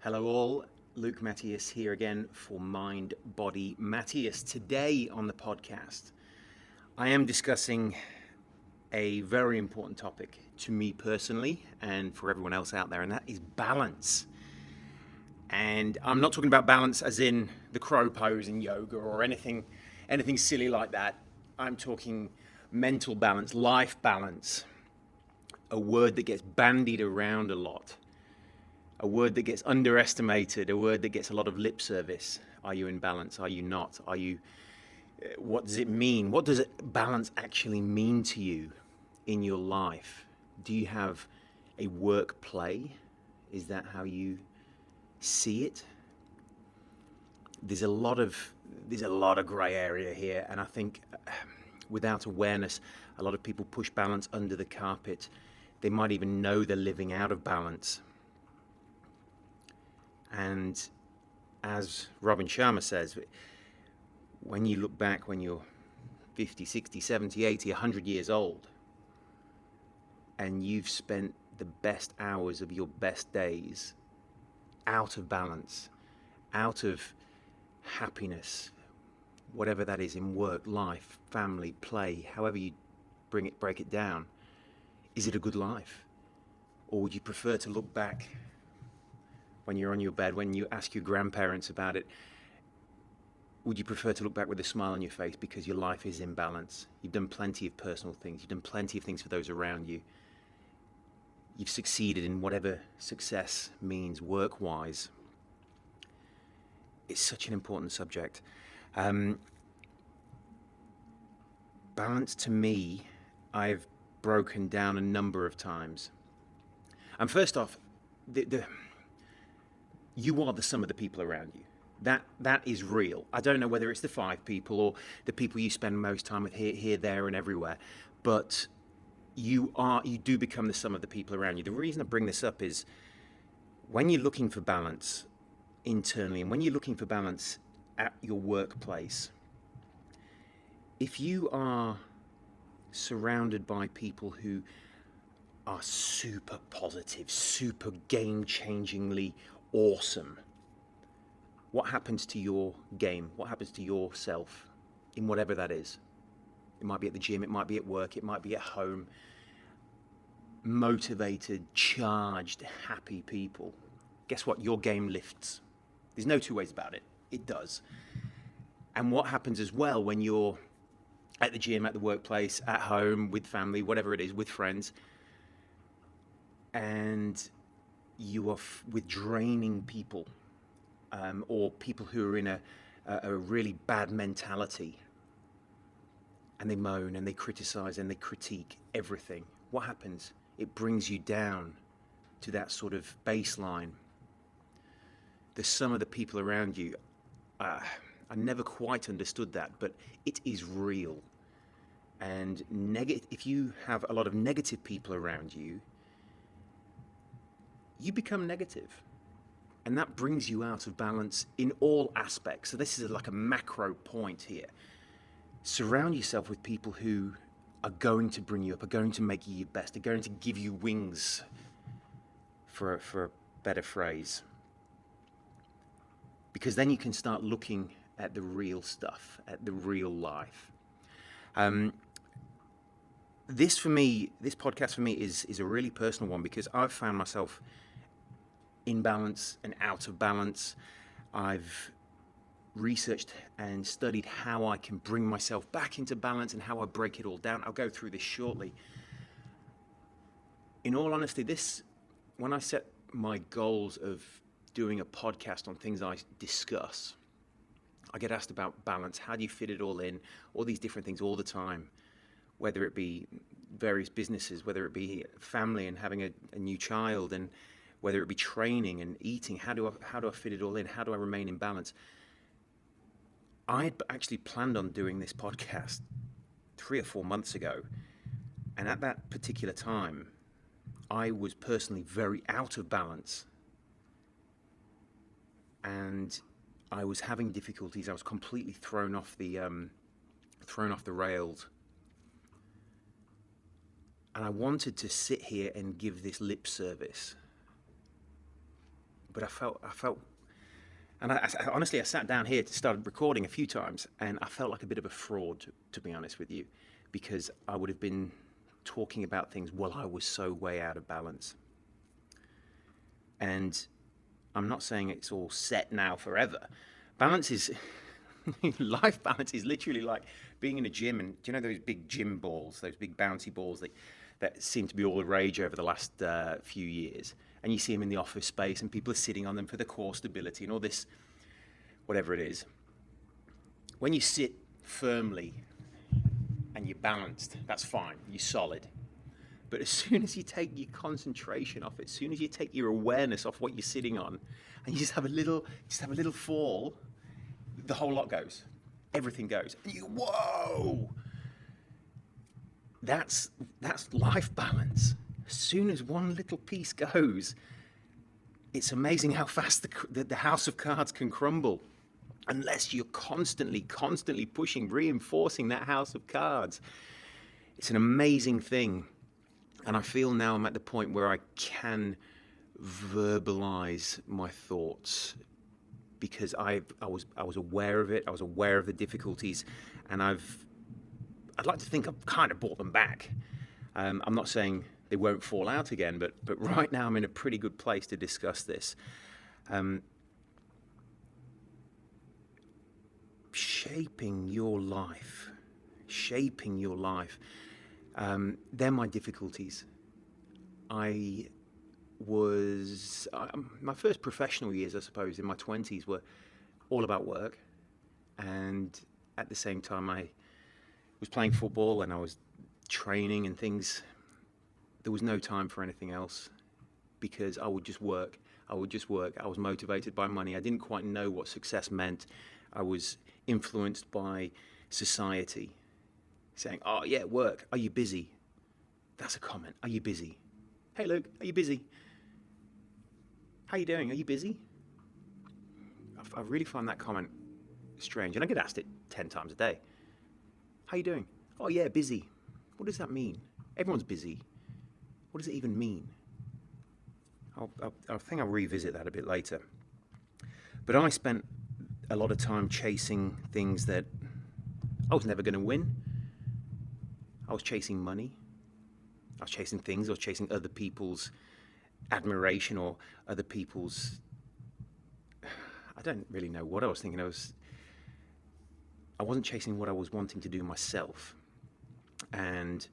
Hello all, Luke Matias here again for Mind Body Matias. Today on the podcast, I am discussing a very important topic to me personally and for everyone else out there, and that is balance. And I'm not talking about balance as in the crow pose in yoga or anything silly like that. I'm talking mental balance, life balance, a word that gets bandied around a lot, a word that gets underestimated, a word that gets a lot of lip service. Are you in balance? Are you not? Are you? What does it mean? What does balance actually mean to you in your life? Do you have a work play? Is that how you see it? There's a lot of grey area here, and I think without awareness, a lot of people push balance under the carpet. They might even know they're living out of balance. And as Robin Sharma says, when you look back when you're 50, 60, 70, 80, 100 years old, and you've spent the best hours of your best days out of balance, out of happiness, whatever that is in work, life, family, play, however you break it down, is it a good life? Or would you prefer to look back when you're on your bed, when you ask your grandparents about it, would you prefer to look back with a smile on your face because your life is in balance? You've done plenty of personal things. You've done plenty of things for those around you. You've succeeded in whatever success means work-wise. It's such an important subject. Balance to me, I've broken down a number of times. And first off, you are the sum of the people around you. That is real. I don't know whether it's the 5 people or the people you spend most time with here, there, and everywhere, but you do become the sum of the people around you. The reason I bring this up is when you're looking for balance internally and when you're looking for balance at your workplace, if you are surrounded by people who are super positive, super game-changingly awesome, what happens to your game? What happens to yourself in whatever that is? It might be at the gym, it might be at work, it might be at home. Motivated, charged, happy people. Guess what? Your game lifts. There's no two ways about it. It does. And what happens as well when you're at the gym, at the workplace, at home, with family, whatever it is, with friends, and you are with draining people, or people who are in a really bad mentality, and they moan and they criticize and they critique everything. What happens? It brings you down to that sort of baseline. The sum of the people around you, I never quite understood that, but it is real. And if you have a lot of negative people around you, you become negative. And that brings you out of balance in all aspects. So this is like a macro point here. Surround yourself with people who are going to bring you up, are going to make you your best, are going to give you wings, for a better phrase. Because then you can start looking at the real stuff, at the real life. This podcast for me is a really personal one because I've found myself in balance and out of balance. I've researched and studied how I can bring myself back into balance and how I break it all down. I'll go through this shortly. In all honesty, when I set my goals of doing a podcast on things I discuss, I get asked about balance. How do you fit it all in? All these different things all the time, whether it be various businesses, whether it be family and having a new child, and whether it be training and eating. How do I fit it all in? How do I remain in balance? I had actually planned on doing this podcast 3 or 4 months ago, and at that particular time, I was personally very out of balance, and I was having difficulties. I was completely thrown off the rails, and I wanted to sit here and give this lip service but I felt, and honestly, I sat down here to start recording a few times, and I felt like a bit of a fraud, to be honest with you, because I would have been talking about things while I was so way out of balance. And I'm not saying it's all set now forever. Balance is, life balance is literally like being in a gym, and do you know those big gym balls, those big bouncy balls that seem to be all the rage over the last few years? And you see them in the office space, and people are sitting on them for the core stability and all this, whatever it is. When you sit firmly and you're balanced, that's fine, you're solid. But as soon as you take your concentration off it, as soon as you take your awareness off what you're sitting on, and you just have a little fall, the whole lot goes. Everything goes. And you, whoa! That's life balance. As soon as one little piece goes, it's amazing how fast the house of cards can crumble, unless you're constantly pushing, reinforcing that house of cards. It's an amazing thing. And I feel now I'm at the point where I can verbalize my thoughts, because I was aware of it. I was aware of the difficulties, and I'd like to think I've kind of brought them back. I'm not saying they won't fall out again, but right now I'm in a pretty good place to discuss this. Shaping your life. They're my difficulties. My first professional years, I suppose, in my 20s were all about work. And at the same time, I was playing football and I was training and things. There was no time for anything else, because I would just work. I was motivated by money. I didn't quite know what success meant. I was influenced by society saying, oh yeah, work. Are you busy? That's a comment. Are you busy? Hey Luke, are you busy? How you doing? Are you busy? I really find that comment strange, and I get asked it 10 times a day. How you doing? Oh yeah, busy. What does that mean? Everyone's busy. What does it even mean? I think I'll revisit that a bit later. But I spent a lot of time chasing things that I was never going to win. I was chasing money. I was chasing things. I was chasing other people's admiration or other people's... I don't really know what I was thinking. I wasn't chasing what I was wanting to do myself. And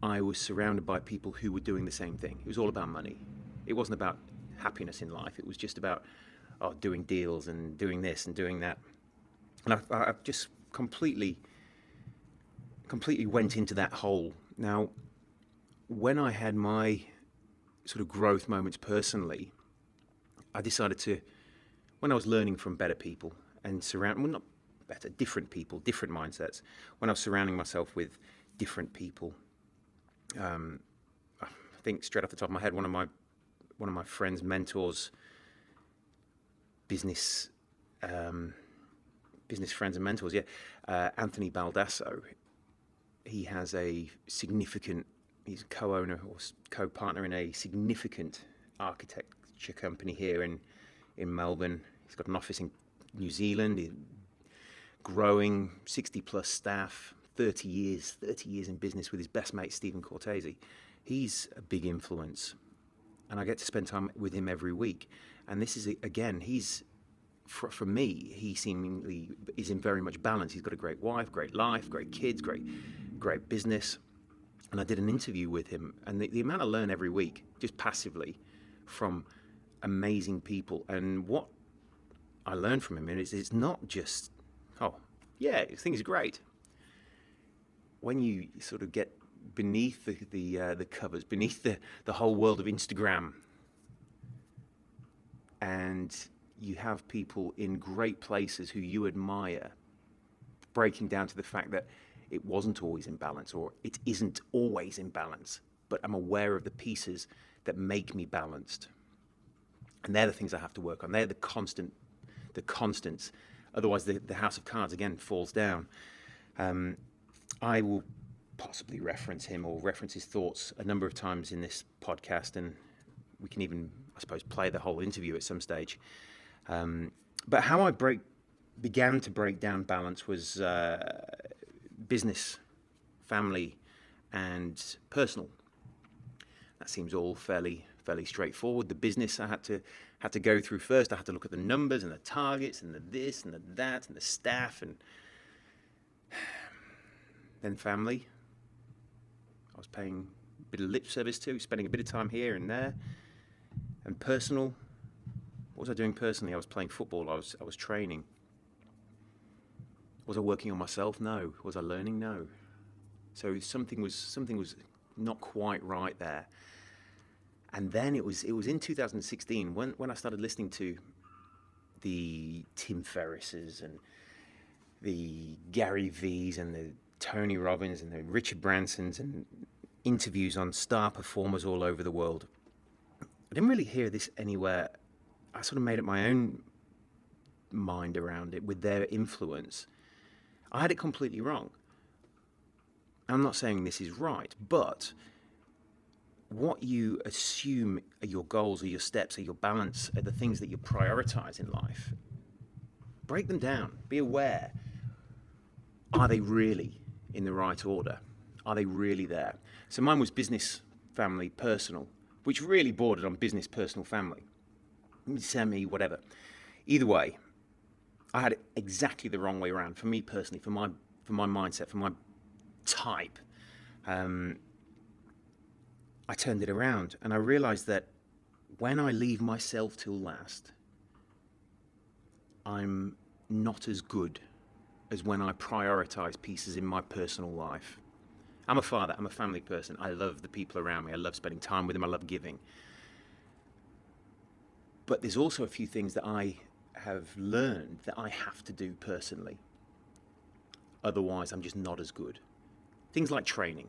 I was surrounded by people who were doing the same thing. It was all about money. It wasn't about happiness in life. It was just about doing deals and doing this and doing that. And I just completely went into that hole. Now, when I had my sort of growth moments personally, I decided to, when I was learning from better people and not better, different people, different mindsets, when I was surrounding myself with different people, I think straight off the top of my head, one of my friends, mentors, business friends and mentors, Anthony Baldasso. He has he's a co-owner or co-partner in a significant architecture company here in Melbourne. He's got an office in New Zealand, growing, 60 plus staff, 30 years in business with his best mate, Stephen Cortese. He's a big influence, and I get to spend time with him every week. And this is, again, for me, he seemingly is in very much balance. He's got a great wife, great life, great kids, great business. And I did an interview with him, and the amount I learn every week, just passively, from amazing people. And what I learned from him is it's not just, things are great. When you sort of get beneath the covers, beneath the whole world of Instagram, and you have people in great places who you admire, breaking down to the fact that it wasn't always in balance, or it isn't always in balance, but I'm aware of the pieces that make me balanced. And they're the things I have to work on. They're the constants. Otherwise, the house of cards, again, falls down. I will possibly reference him or reference his thoughts a number of times in this podcast, and we can even, suppose, play the whole interview at some stage. But how I began to break down balance was business, family, and personal. That seems all fairly straightforward. The business I had to go through first. I had to look at the numbers and the targets and the this and the that and the staff, and then family. I was paying a bit of lip service to, spending a bit of time here and there. And personal, what was I doing personally? I was playing football. I was training. Was I working on myself? No. Was I learning? No. So something was not quite right there. And then it was in 2016 when I started listening to the Tim Ferrisses and the Gary V's and the Tony Robbins and the Richard Bransons and interviews on star performers all over the world. I didn't really hear this anywhere. I sort of made up my own mind around it with their influence. I had it completely wrong. I'm not saying this is right, but what you assume are your goals or your steps or your balance are the things that you prioritize in life. Break them down. Be aware. Are they really in the right order? Are they really there? So mine was business, family, personal, which really bordered on business, personal, family. Semi, whatever. Either way, I had it exactly the wrong way around. For me personally, for my mindset, for my type, I turned it around and I realized that when I leave myself till last, I'm not as good as when I prioritize pieces in my personal life. I'm a father, I'm a family person. I love the people around me. I love spending time with them. I love giving. But there's also a few things that I have learned that I have to do personally. Otherwise, I'm just not as good. Things like training.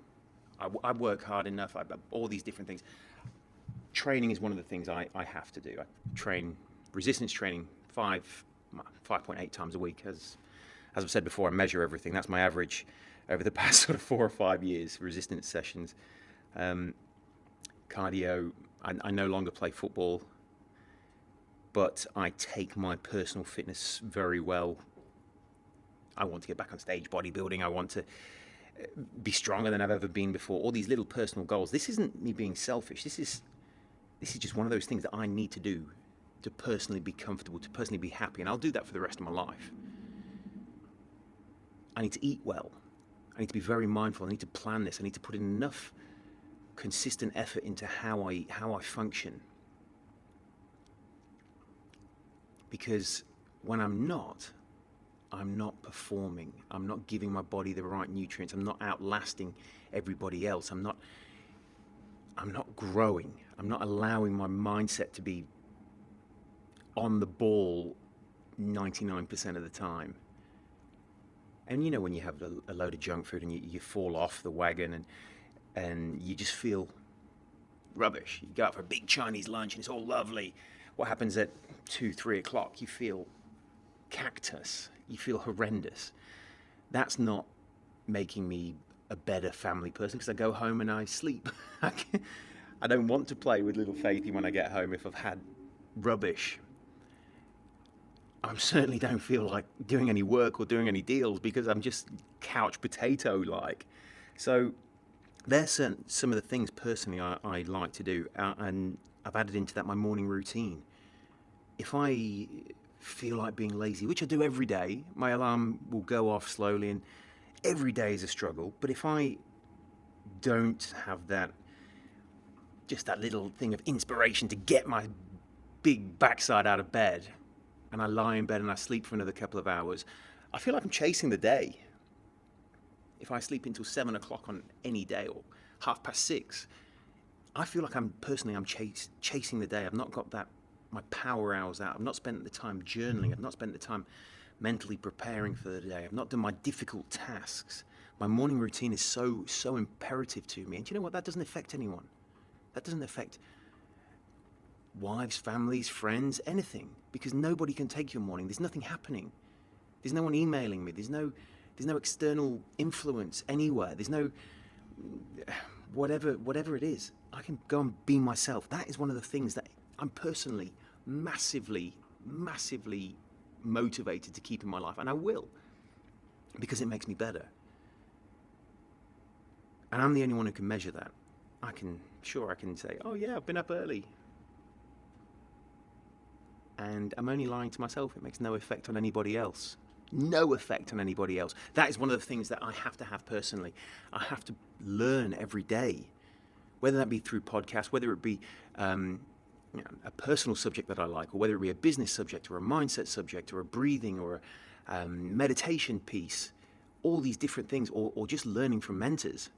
I work hard enough, all these different things. Training is one of the things I have to do. I train resistance training 5.8 times a week. As I've said before, I measure everything. That's my average over the past sort of 4 or 5 years, resistance sessions. Cardio, I no longer play football, but I take my personal fitness very well. I want to get back on stage bodybuilding. I want to be stronger than I've ever been before. All these little personal goals. This isn't me being selfish. This is just one of those things that I need to do to personally be comfortable, to personally be happy, and I'll do that for the rest of my life. I need to eat well. I need to be very mindful. I need to plan this. I need to put in enough consistent effort into how I function. Because when I'm not performing. I'm not giving my body the right nutrients. I'm not outlasting everybody else. I'm not growing. I'm not allowing my mindset to be on the ball 99% of the time. And you know when you have a load of junk food and you fall off the wagon and you just feel rubbish. You go out for a big Chinese lunch and it's all lovely. What happens at 2-3 o'clock? You feel cactus. You feel horrendous. That's not making me a better family person because I go home and I sleep. I don't want to play with little Faithy when I get home if I've had rubbish. I certainly don't feel like doing any work or doing any deals because I'm just couch potato-like. So there's some of the things personally I like to do, and I've added into that my morning routine. If I feel like being lazy, which I do every day, my alarm will go off slowly, and every day is a struggle. But if I don't have that little thing of inspiration to get my big backside out of bed, and I lie in bed and I sleep for another couple of hours, I feel like I'm chasing the day. If I sleep until 7 o'clock on any day or 6:30, I feel like I'm chasing the day. I've not got my power hours out. I've not spent the time journaling. I've not spent the time mentally preparing for the day. I've not done my difficult tasks. My morning routine is so imperative to me. And do you know what? That doesn't affect anyone. That doesn't affect wives, families, friends, anything. Because nobody can take your morning. There's nothing happening. There's no one emailing me. There's no external influence anywhere. There's no whatever it is. I can go and be myself. That is one of the things that I'm personally massively motivated to keep in my life, and I will, because it makes me better. And I'm the only one who can measure that. I can say, oh yeah, I've been up early. And I'm only lying to myself. It makes no effect on anybody else. No effect on anybody else. That is one of the things that I have to have personally. I have to learn every day, whether that be through podcasts, whether it be a personal subject that I like, or whether it be a business subject, or a mindset subject, or a breathing, or a meditation piece, all these different things, or just learning from mentors.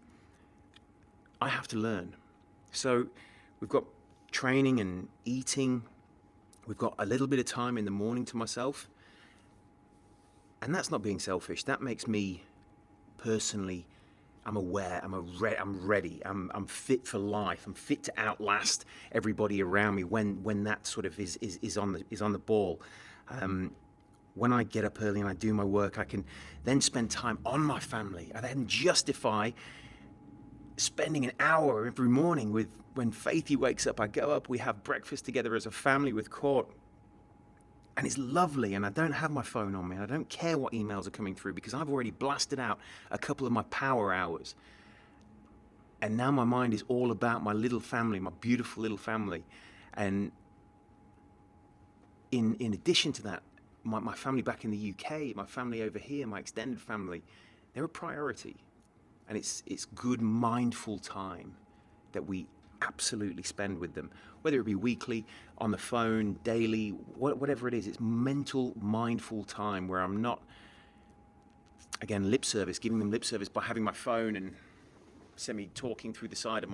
I have to learn. So we've got training and eating. We've got a little bit of time in the morning to myself. And that's not being selfish. That makes me personally, I'm aware, I'm ready, I'm fit for life. I'm fit to outlast everybody around me when that sort of is on the ball. When I get up early and I do my work, I can then spend time on my family. I then justify spending an hour every morning when Faithy wakes up. I go up, we have breakfast together as a family with Court. And it's lovely, and I don't have my phone on me. I don't care what emails are coming through because I've already blasted out a couple of my power hours. And now my mind is all about my little family, my beautiful little family. And in addition to that, my family back in the UK, my family over here, my extended family, they're a priority. And it's good, mindful time that we absolutely spend with them, whether it be weekly, on the phone, daily, whatever it is. It's mental, mindful time where I'm not, again, giving them lip service by having my phone and semi-talking through the side of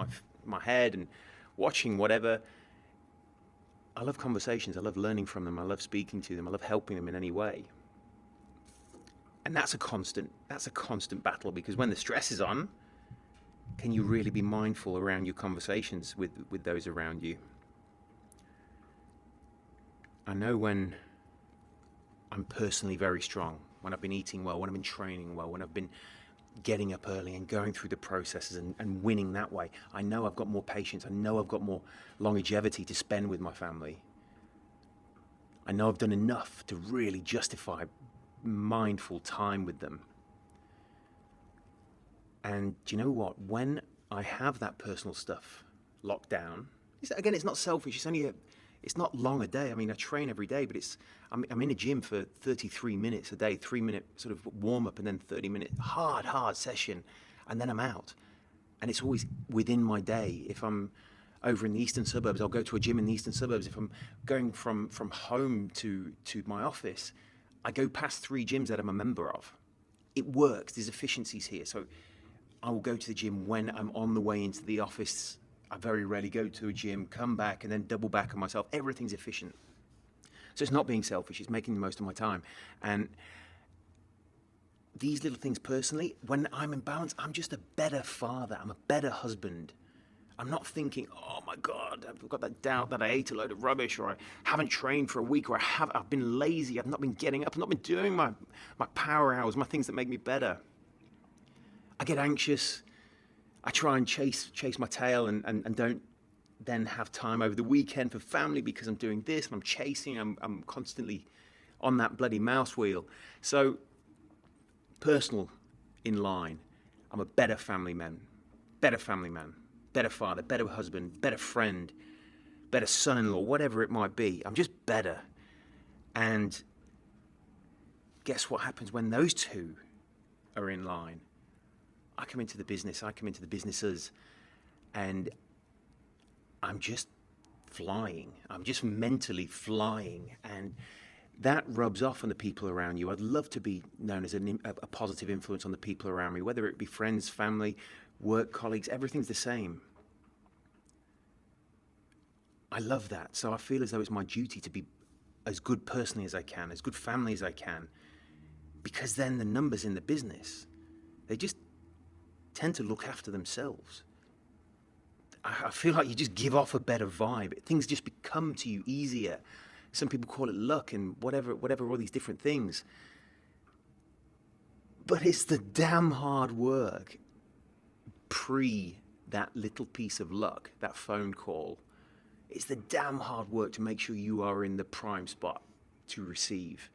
my head and watching whatever. I love conversations. I love learning from them. I love speaking to them. I love helping them in any way. And that's a constant battle, because when the stress is on, can you really be mindful around your conversations with those around you? I know when I'm personally very strong, when I've been eating well, when I've been training well, when I've been getting up early and going through the processes and winning that way, I know I've got more patience. I know I've got more longevity to spend with my family. I know I've done enough to really justify mindful time with them. And do you know what? When I have that personal stuff locked down, it's not selfish. It's not long a day. I mean, I train every day, but I'm in a gym for 33 minutes a day, 3-minute sort of warm up, and then 30-minute hard session, and then I'm out. And it's always within my day. If I'm over in the eastern suburbs, I'll go to a gym in the eastern suburbs. If I'm going from home to my office, I go past 3 gyms that I'm a member of. It works. There's efficiencies here. So I will go to the gym when I'm on the way into the office. I very rarely go to a gym, come back, and then double back on myself. Everything's efficient. So it's not being selfish. It's making the most of my time. And these little things personally, when I'm in balance, I'm just a better father. I'm a better husband. I'm not thinking, oh my God, I've got that doubt that I ate a load of rubbish, or I haven't trained for a week, or I've been lazy, I've not been getting up, I've not been doing my power hours, my things that make me better. I get anxious. I try and chase my tail and don't then have time over the weekend for family because I'm doing this and I'm chasing, I'm constantly on that bloody mouse wheel. So, personal in line, I'm a better family man, better father, better husband, better friend, better son-in-law, whatever it might be. I'm just better. And guess what happens when those two are in line? I come into the businesses, and I'm just flying. I'm just mentally flying, and that rubs off on the people around you. I'd love to be known as a positive influence on the people around me, whether it be friends, family, work colleagues. Everything's the same. I love that. So I feel as though it's my duty to be as good personally as I can, as good family as I can, because then the numbers in the business, they just tend to look after themselves. I feel like you just give off a better vibe. Things just become to you easier. Some people call it luck and whatever, all these different things. But it's the damn hard work pre that little piece of luck, that phone call, It's the damn hard work to make sure you are in the prime spot to receive.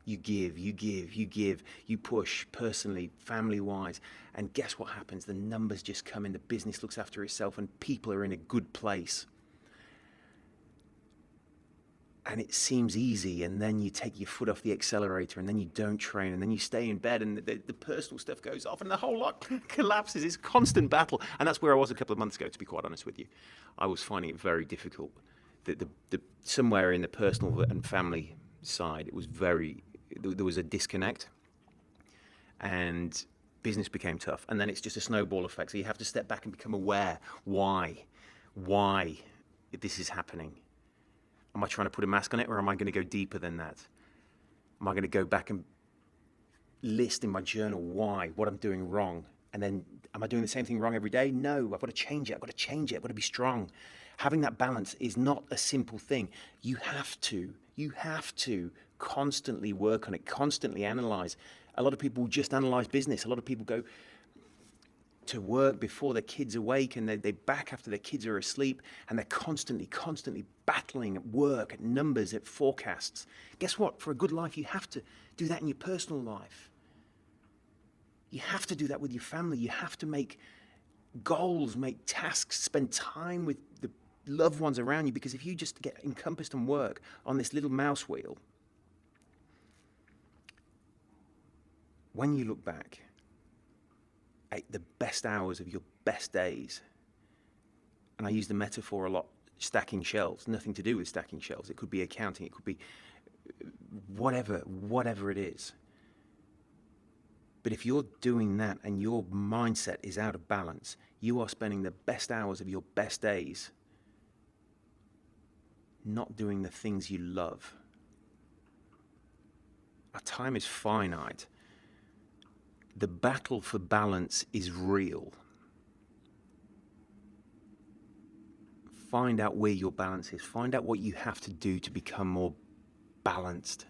You give, you give, you give, you push personally, family-wise, and guess what happens? The numbers just come in, the business looks after itself, and people are in a good place. And it seems easy, and then you take your foot off the accelerator, and then you don't train, and then you stay in bed, and the personal stuff goes off, and the whole lot collapses. It's a constant battle, and that's where I was a couple of months ago, to be quite honest with you. I was finding it very difficult. Somewhere in the personal and family side, there was a disconnect, and business became tough, and then it's just a snowball effect. So you have to step back and become aware why this is happening. Am I trying to put a mask on it, or am I going to go deeper than that? Am I going to go back and list in my journal what I'm doing wrong? And then, am I doing the same thing wrong every day? No, I've got to change it. I've got to be strong. Having that balance is not a simple thing. You have to constantly work on it, constantly analyze. A lot of people just analyze business. A lot of people go to work before their kids awake, and they back after their kids are asleep, and they're constantly battling at work, at numbers, at forecasts. Guess what? For a good life, you have to do that in your personal life. You have to do that with your family. You have to make goals, make tasks, spend time with the loved ones around you, because if you just get encompassed and work on this little mouse wheel, when you look back at the best hours of your best days, and I use the metaphor a lot, stacking shelves, nothing to do with stacking shelves. It could be accounting, it could be whatever it is. But if you're doing that and your mindset is out of balance, you are spending the best hours of your best days not doing the things you love. Our time is finite. The battle for balance is real. Find out where your balance is. Find out what you have to do to become more balanced.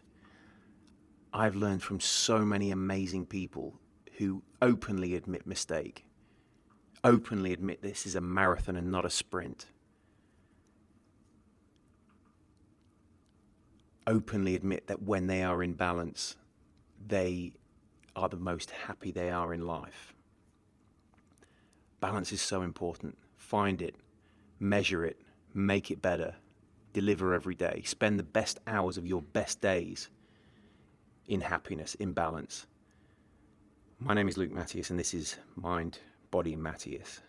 I've learned from so many amazing people who openly admit mistake, openly admit this is a marathon and not a sprint, openly admit that when they are in balance, they are the most happy they are in life. Balance is so important. Find it, measure it, make it better, deliver every day. Spend the best hours of your best days in happiness, in balance. My name is Luke Matias, and this is Mind, Body, Matias.